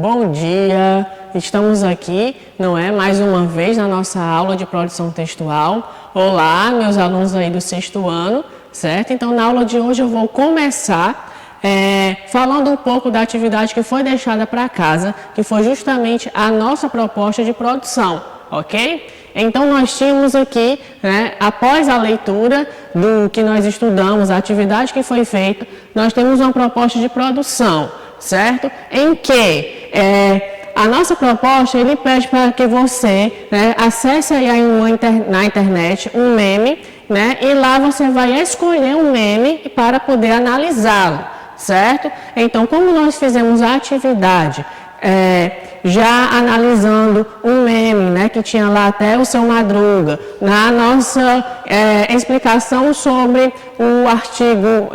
Bom dia! Estamos aqui, não é? Mais uma vez na nossa aula de produção textual. Olá, meus alunos aí do 6º ano, certo? Então, na aula de hoje eu vou começar falando um pouco da atividade que foi deixada para casa, que foi justamente a nossa proposta de produção, ok? Então, nós tínhamos aqui, né, após a leitura do que nós estudamos, a atividade que foi feita, nós temos uma proposta de produção, certo? Em que a nossa proposta, ele pede para que você, né, acesse aí na internet um meme, né, e lá você vai escolher um meme para poder analisá-lo, certo? Então, como nós fizemos a atividade já analisando um meme, né, que tinha lá até o Seu Madruga, na nossa explicação sobre o artigo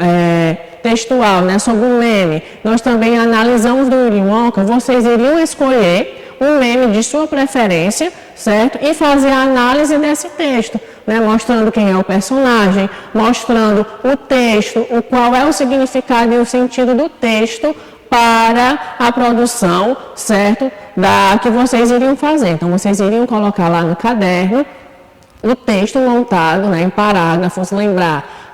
textual, né, sobre o meme, nós também analisamos do Willy Wonka, vocês iriam escolher um meme de sua preferência, certo? E fazer a análise desse texto, né, mostrando quem é o personagem, mostrando o texto, qual é o significado e o sentido do texto para a produção, certo? Que vocês iriam fazer. Então, vocês iriam colocar lá no caderno o texto montado, né, em parágrafos,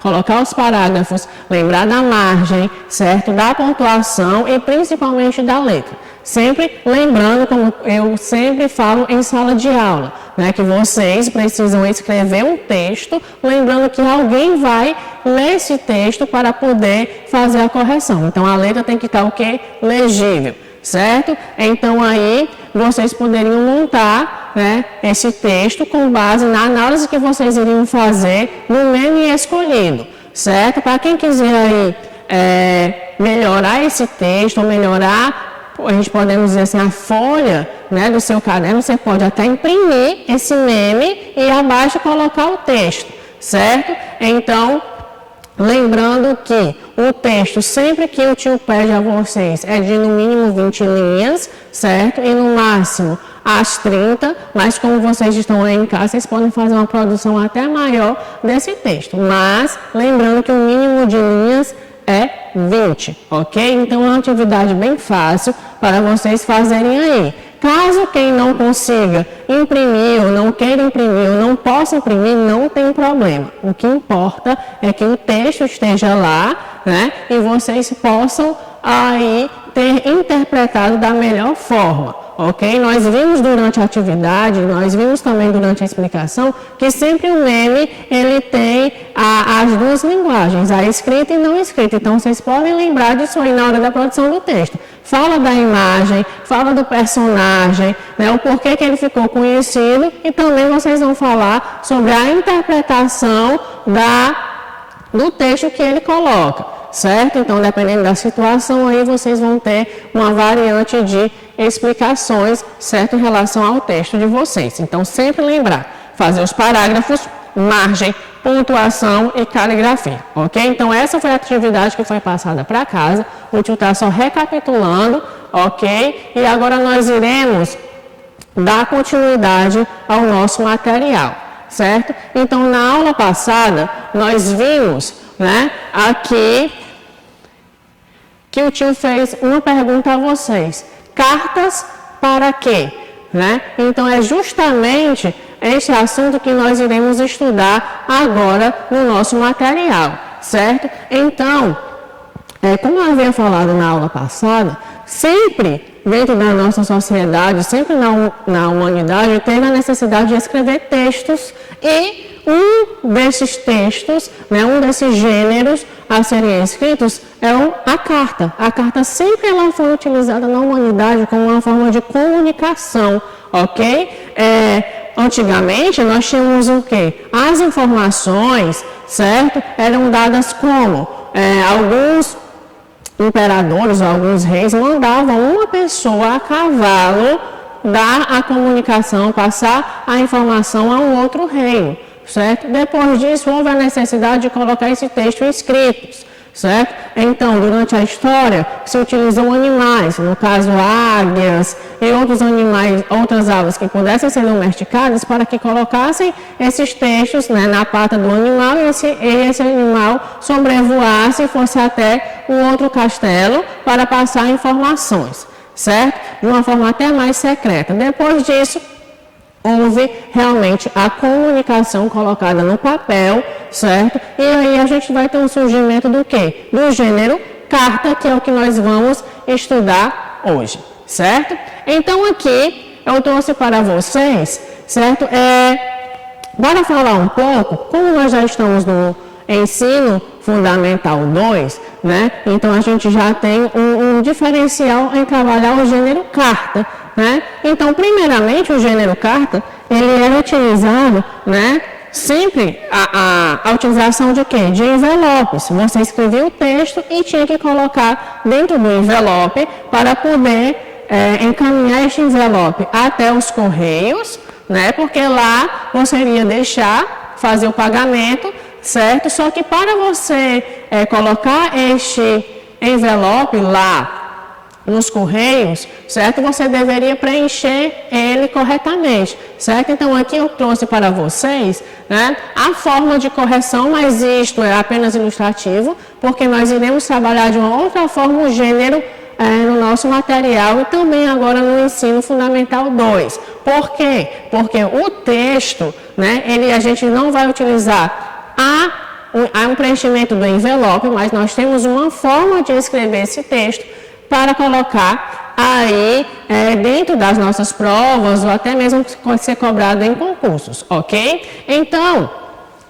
colocar os parágrafos, lembrar da margem, certo? Da pontuação e principalmente da letra. Sempre lembrando, como eu sempre falo em sala de aula, né, que vocês precisam escrever um texto, lembrando que alguém vai ler esse texto para poder fazer a correção. Então, a letra tem que estar o quê? Legível, certo? Então, aí, vocês poderiam montar, né, esse texto com base na análise que vocês iriam fazer no meme escolhido, certo? Para quem quiser aí melhorar esse texto, ou melhorar, a gente podemos dizer assim, a folha, né, do seu caderno, você pode até imprimir esse meme e abaixo colocar o texto, certo? Então, lembrando que o texto, sempre que o tio pede a vocês, é de no mínimo 20 linhas, certo? E no máximo as 30, mas como vocês estão aí em casa, vocês podem fazer uma produção até maior desse texto. Mas, lembrando que o mínimo de linhas é 20, ok? Então, é uma atividade bem fácil para vocês fazerem aí. Caso quem não consiga imprimir, ou não queira imprimir, ou não possa imprimir, não tem problema. O que importa é que o texto esteja lá, né? E vocês possam aí ter interpretado da melhor forma, ok? Nós vimos durante a atividade, nós vimos também durante a explicação, que sempre o meme, ele tem as duas linguagens, a escrita e não escrita. Então, vocês podem lembrar disso aí na hora da produção do texto. Fala da imagem, fala do personagem, né, o porquê que ele ficou conhecido, e também vocês vão falar sobre a interpretação do texto que ele coloca, certo? Então, dependendo da situação, aí vocês vão ter uma variante de explicações, certo, em relação ao texto de vocês. Então, sempre lembrar, fazer os parágrafos, margem, pontuação e caligrafia, ok? Então, essa foi a atividade que foi passada para casa. O tio está só recapitulando, ok? E agora nós iremos dar continuidade ao nosso material, certo? Então, na aula passada, nós vimos, né, aqui que o tio fez uma pergunta a vocês. Cartas para quê? Né? Então, é justamente este assunto que nós iremos estudar agora no nosso material, certo? Então, como eu havia falado na aula passada, sempre dentro da nossa sociedade, sempre na humanidade, teve a necessidade de escrever textos, e um desses textos, né, um desses gêneros a serem escritos é a carta. A carta sempre ela foi utilizada na humanidade como uma forma de comunicação, ok? Antigamente nós tínhamos o quê? As informações, certo? Eram dadas como alguns imperadores, alguns reis mandavam uma pessoa a cavalo dar a comunicação, passar a informação a um outro reino, certo? Depois disso, houve a necessidade de colocar esse texto escritos, certo? Então, durante a história, se utilizam animais, no caso águias e outros animais, outras aves que pudessem ser domesticadas, para que colocassem esses textos, né, na pata do animal, e esse animal sobrevoasse e fosse até um outro castelo para passar informações, certo? De uma forma até mais secreta. Depois disso, houve realmente a comunicação colocada no papel, certo? E aí a gente vai ter um surgimento do quê? Do gênero carta, que é o que nós vamos estudar hoje, certo? Então aqui eu trouxe para vocês, certo? Bora falar um pouco, como nós já estamos no ensino fundamental 2, né? Então a gente já tem um diferencial em trabalhar o gênero carta, né? Então, primeiramente, o gênero carta, ele era utilizado, né? Sempre a utilização de quê? De envelopes. Você escrevia o texto e tinha que colocar dentro do envelope para poder encaminhar este envelope até os correios, né? Porque lá você iria fazer o pagamento, certo? Só que para você colocar este envelope lá nos correios, certo? Você deveria preencher ele corretamente, certo? Então aqui eu trouxe para vocês, né, a forma de correção, mas isto é apenas ilustrativo, porque nós iremos trabalhar de uma outra forma o gênero no nosso material e também agora no ensino fundamental 2. Por quê? Porque o texto, né, a gente não vai utilizar um preenchimento do envelope, mas nós temos uma forma de escrever esse texto para colocar aí dentro das nossas provas ou até mesmo pode ser cobrado em concursos, ok? Então,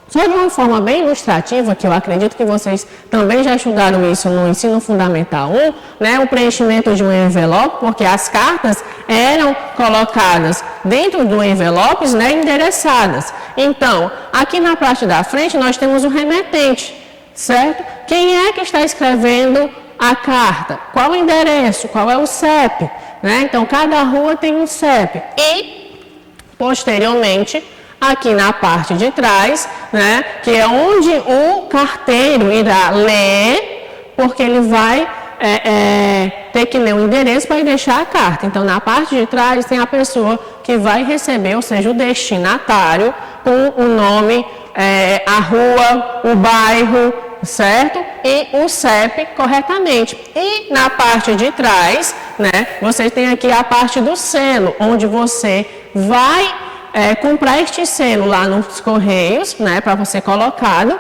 só de uma forma bem ilustrativa, que eu acredito que vocês também já estudaram isso no ensino fundamental 1, né, o preenchimento de um envelope, porque as cartas eram colocadas dentro do envelope, né, endereçadas. Então, aqui na parte da frente nós temos o remetente, certo? Quem é que está escrevendo a carta? Qual o endereço? Qual é o CEP? Né? Então, cada rua tem um CEP. E, posteriormente, aqui na parte de trás, né, que é onde o carteiro irá ler, porque ele vai ter que ler o endereço para deixar a carta. Então, na parte de trás tem a pessoa que vai receber, ou seja, o destinatário, com o nome, a rua, o bairro, certo? E o CEP corretamente. E na parte de trás, né, você tem aqui a parte do selo, onde você vai comprar este selo lá nos correios, né, para você colocado,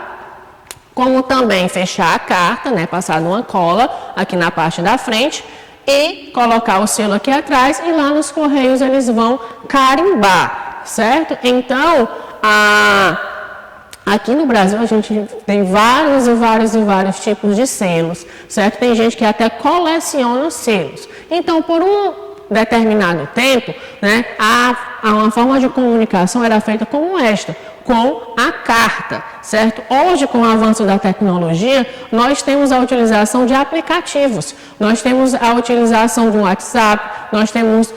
como também fechar a carta, né, passar uma cola aqui na parte da frente e colocar o selo aqui atrás e lá nos correios eles vão carimbar, certo? Então, aqui no Brasil a gente tem vários tipos de selos, certo? Tem gente que até coleciona selos. Então, por um determinado tempo, né, uma forma de comunicação era feita como esta, com a carta, certo? Hoje, com o avanço da tecnologia, nós temos a utilização de aplicativos, nós temos a utilização do WhatsApp, nós temos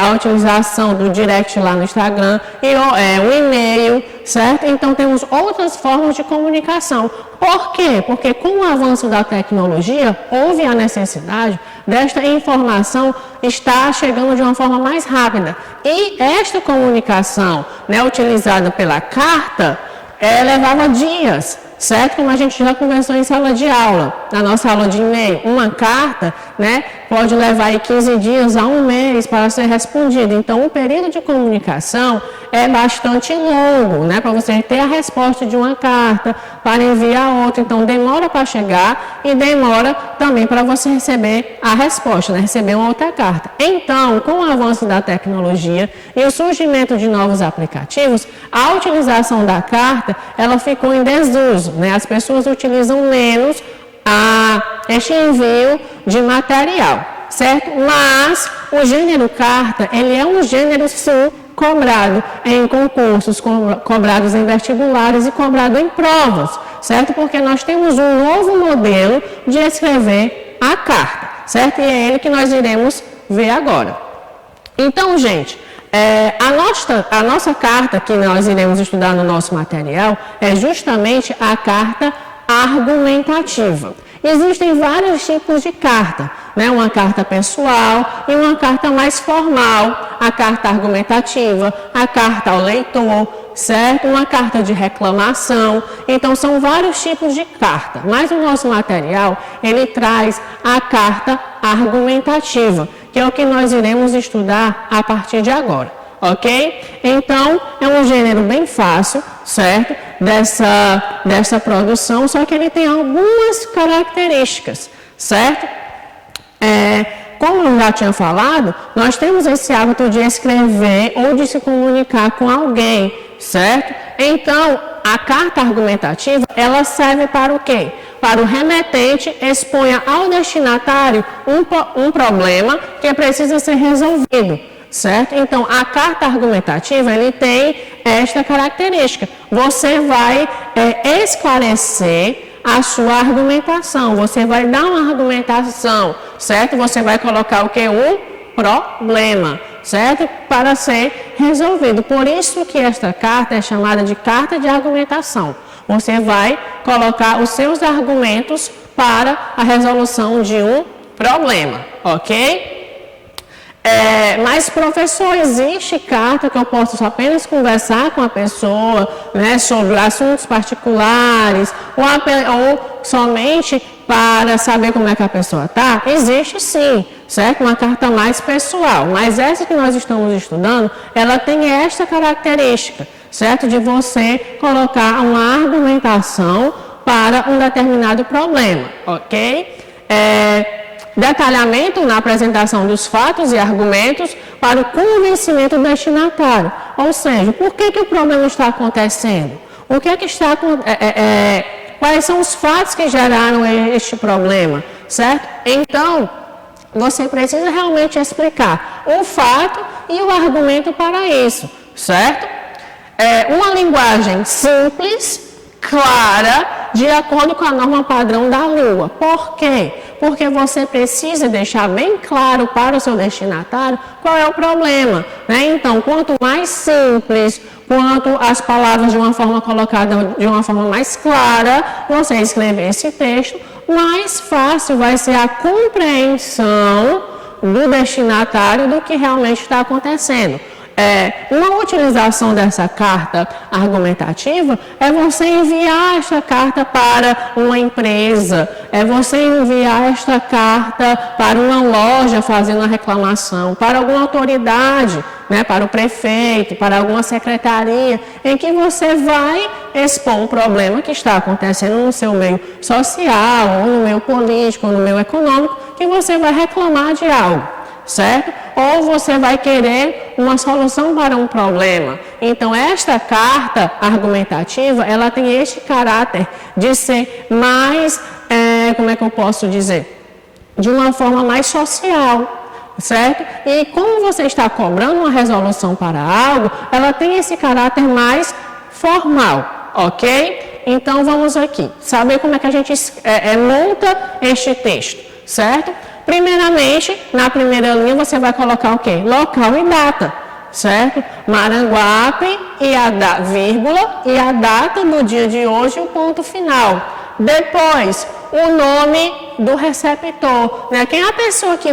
a utilização do direct lá no Instagram, e o e-mail, certo? Então, temos outras formas de comunicação. Por quê? Porque com o avanço da tecnologia, houve a necessidade desta informação estar chegando de uma forma mais rápida. E esta comunicação, né, utilizada pela carta, levava dias, certo? Como a gente já conversou em sala de aula, na nossa aula de e-mail, uma carta, né, pode levar aí 15 dias a um mês para ser respondida. Então, o período de comunicação é bastante longo, né, para você ter a resposta de uma carta, para enviar outra. Então, demora para chegar e demora também para você receber a resposta, né, receber uma outra carta. Então, com o avanço da tecnologia e o surgimento de novos aplicativos, a utilização da carta, ela ficou em desuso, né? As pessoas utilizam menos este envio de material, certo? Mas o gênero carta, ele é um gênero, sim, cobrado em concursos, cobrados em vestibulares e cobrado em provas, certo? Porque nós temos um novo modelo de escrever a carta, certo? E é ele que nós iremos ver agora. Então, gente, a nossa carta que nós iremos estudar no nosso material é justamente a carta argumentativa. Existem vários tipos de carta, né? Uma carta pessoal e uma carta mais formal, a carta argumentativa, a carta ao leitor, certo? Uma carta de reclamação. Então, são vários tipos de carta, mas o nosso material, ele traz a carta argumentativa, que é o que nós iremos estudar a partir de agora, ok? Então, é um gênero bem fácil, certo? Dessa produção, só que ele tem algumas características, certo? Como eu já tinha falado, nós temos esse hábito de escrever ou de se comunicar com alguém, certo? Então, a carta argumentativa, ela serve para o quê? Para o remetente exponha ao destinatário um problema que precisa ser resolvido, certo? Então, a carta argumentativa, ele tem esta característica. Você vai esclarecer a sua argumentação, você vai dar uma argumentação, certo? Você vai colocar o que? Um problema, certo? Para ser resolvido. Por isso que esta carta é chamada de carta de argumentação. Você vai colocar os seus argumentos para a resolução de um problema, ok? Mas, professor, existe carta que eu posso apenas conversar com a pessoa, né, sobre assuntos particulares, ou somente para saber como é que a pessoa está? Existe sim, certo? Uma carta mais pessoal, mas essa que nós estamos estudando, ela tem esta característica, certo? De você colocar uma argumentação para um determinado problema, ok? Detalhamento na apresentação dos fatos e argumentos para o convencimento do destinatário. Ou seja, por que o problema está acontecendo? O que está quais são os fatos que geraram este problema, certo? Então, você precisa realmente explicar o fato e o argumento para isso, certo? Uma linguagem simples, clara, de acordo com a norma padrão da língua. Por quê? Porque você precisa deixar bem claro para o seu destinatário qual é o problema, né? Então, quanto mais simples, quanto as palavras de uma forma colocada de uma forma mais clara, você escrever esse texto, mais fácil vai ser a compreensão do destinatário do que realmente está acontecendo. Uma utilização dessa carta argumentativa é você enviar esta carta para uma empresa, é você enviar esta carta para uma loja fazendo uma reclamação, para alguma autoridade, né, para o prefeito, para alguma secretaria, em que você vai expor um problema que está acontecendo no seu meio social, ou no meio político, ou no meio econômico, que você vai reclamar de algo. Certo? Ou você vai querer uma solução para um problema. Então, esta carta argumentativa, ela tem este caráter de ser mais, como é que eu posso dizer? De uma forma mais social, certo? E como você está cobrando uma resolução para algo, ela tem esse caráter mais formal, ok? Então, vamos aqui, saber como é que a gente monta este texto, certo? Primeiramente, na primeira linha, você vai colocar o quê? Local e data, certo? Maranguape, vírgula, e a data do dia de hoje, o ponto final. Depois, o nome do receptor, né? Quem é a pessoa que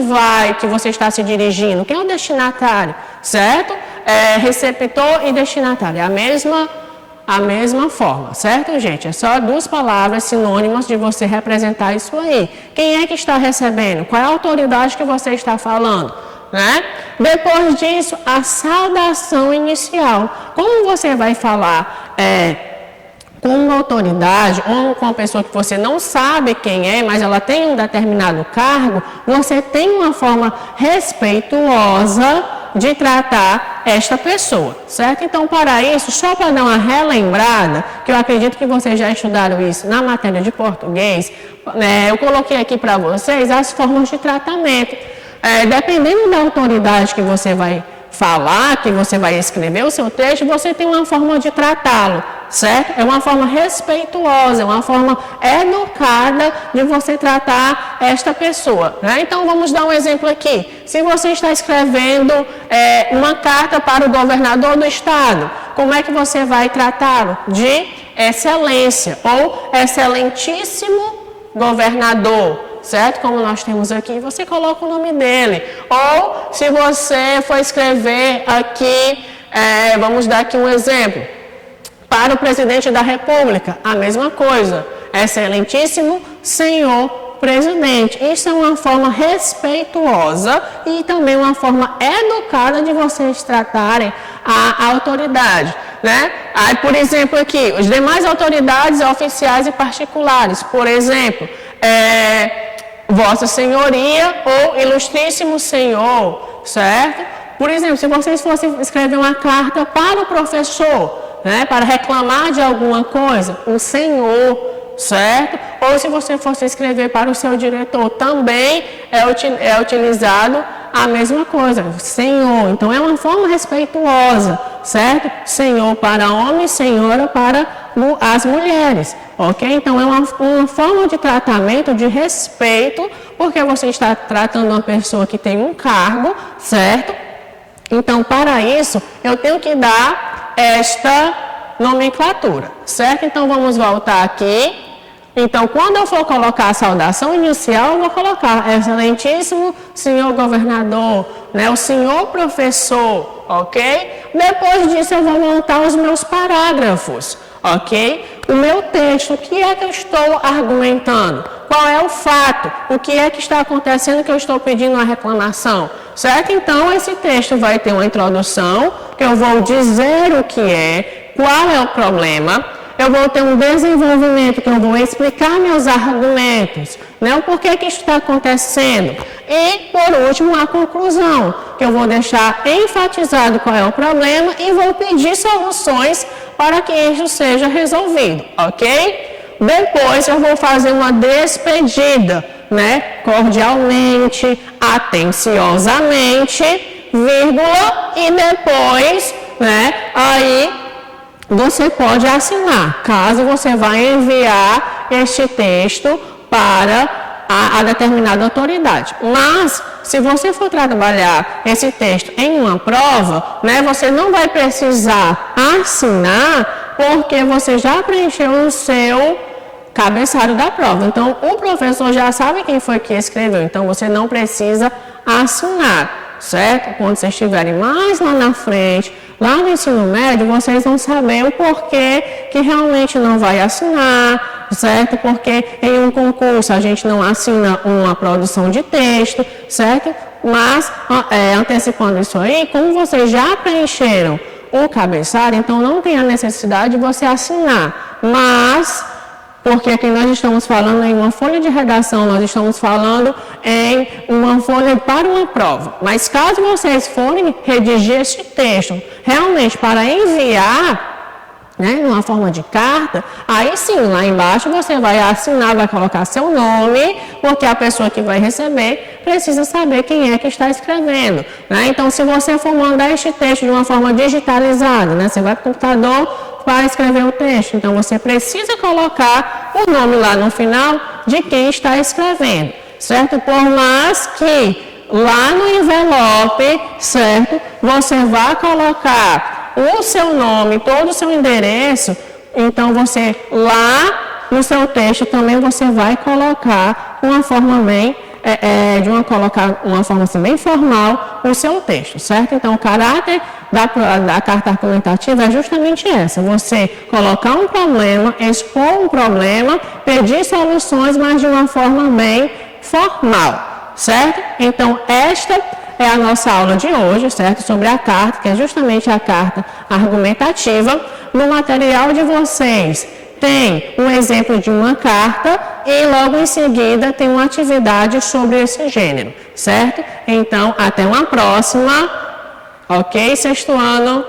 você está se dirigindo? Quem é o destinatário, certo? Receptor e destinatário, a mesma forma, certo, gente? É só duas palavras sinônimas de você representar isso aí. Quem é que está recebendo? Qual é a autoridade que você está falando? Né? Depois disso, a saudação inicial. Como você vai falar com uma autoridade ou com uma pessoa que você não sabe quem é, mas ela tem um determinado cargo, você tem uma forma respeituosa de tratar esta pessoa, certo? Então, para isso, só para dar uma relembrada, que eu acredito que vocês já estudaram isso na matéria de português, eu coloquei aqui para vocês as formas de tratamento. Dependendo da autoridade que você vai falar, que você vai escrever o seu texto, você tem uma forma de tratá-lo, certo? É uma forma respeituosa, é uma forma educada de você tratar esta pessoa, né? Então, vamos dar um exemplo aqui. Se você está escrevendo uma carta para o governador do estado, como é que você vai tratá-lo? De excelência ou excelentíssimo governador, certo? Como nós temos aqui, você coloca o nome dele. Ou, se você for escrever aqui, vamos dar aqui um exemplo, para o presidente da República, a mesma coisa. Excelentíssimo senhor presidente. Isso é uma forma respeituosa e também uma forma educada de vocês tratarem a autoridade, né? Aí, por exemplo, aqui, as demais autoridades oficiais e particulares, por exemplo, Vossa Senhoria ou Ilustríssimo Senhor, certo? Por exemplo, se vocês fossem escrever uma carta para o professor, né, para reclamar de alguma coisa, o Senhor, certo? Ou se você fosse escrever para o seu diretor, também é utilizado a mesma coisa, Senhor. Então, é uma forma respeituosa, certo? Senhor para homens, senhora para as mulheres, ok? Então, é uma forma de tratamento de respeito, porque você está tratando uma pessoa que tem um cargo, certo? Então, para isso, eu tenho que dar esta nomenclatura, certo? Então, vamos voltar aqui. Então, quando eu for colocar a saudação inicial, eu vou colocar Excelentíssimo Senhor Governador, né? O Senhor Professor, ok? Depois disso, eu vou montar os meus parágrafos, ok? O meu texto, o que é que eu estou argumentando? Qual é o fato? O que é que está acontecendo que eu estou pedindo uma reclamação? Certo? Então, esse texto vai ter uma introdução, que eu vou dizer o que é, qual é o problema. Eu vou ter um desenvolvimento, que eu vou explicar meus argumentos, né? O porquê que isso está acontecendo. E, por último, a conclusão, que eu vou deixar enfatizado qual é o problema e vou pedir soluções para que isso seja resolvido, ok? Depois eu vou fazer uma despedida, né? Cordialmente, atenciosamente, vírgula, e depois, né? Aí você pode assinar, caso você vá enviar este texto para a determinada autoridade. Mas, se você for trabalhar esse texto em uma prova, né, você não vai precisar assinar, porque você já preencheu o seu cabeçalho da prova. Então, o professor já sabe quem foi que escreveu, então você não precisa assinar, certo? Quando vocês estiverem mais lá na frente, lá no ensino médio, vocês vão saber o porquê que realmente não vai assinar, certo? Porque em um concurso a gente não assina uma produção de texto, certo? Mas, antecipando isso aí, como vocês já preencheram o cabeçalho, então não tem a necessidade de você assinar, mas porque aqui nós estamos falando em uma folha de redação, nós estamos falando em uma folha para uma prova. Mas caso vocês forem redigir este texto realmente para enviar, né, numa forma de carta, aí sim, lá embaixo você vai assinar, vai colocar seu nome, porque a pessoa que vai receber precisa saber quem é que está escrevendo, né? Então, se você for mandar este texto de uma forma digitalizada, né, você vai para o computador para escrever o texto, então você precisa colocar o nome lá no final de quem está escrevendo, certo? Por mais que lá no envelope, certo, você vá colocar o seu nome, todo o seu endereço, então você lá no seu texto também você vai colocar uma forma bem colocar uma forma assim, bem formal o seu texto, certo? Então, o caráter da carta argumentativa é justamente essa, você colocar um problema, expor um problema, pedir soluções, mas de uma forma bem formal, certo? Então, esta é a nossa aula de hoje, certo? Sobre a carta, que é justamente a carta argumentativa. No material de vocês tem um exemplo de uma carta e logo em seguida tem uma atividade sobre esse gênero, certo? Então, até uma próxima, ok, sexto ano?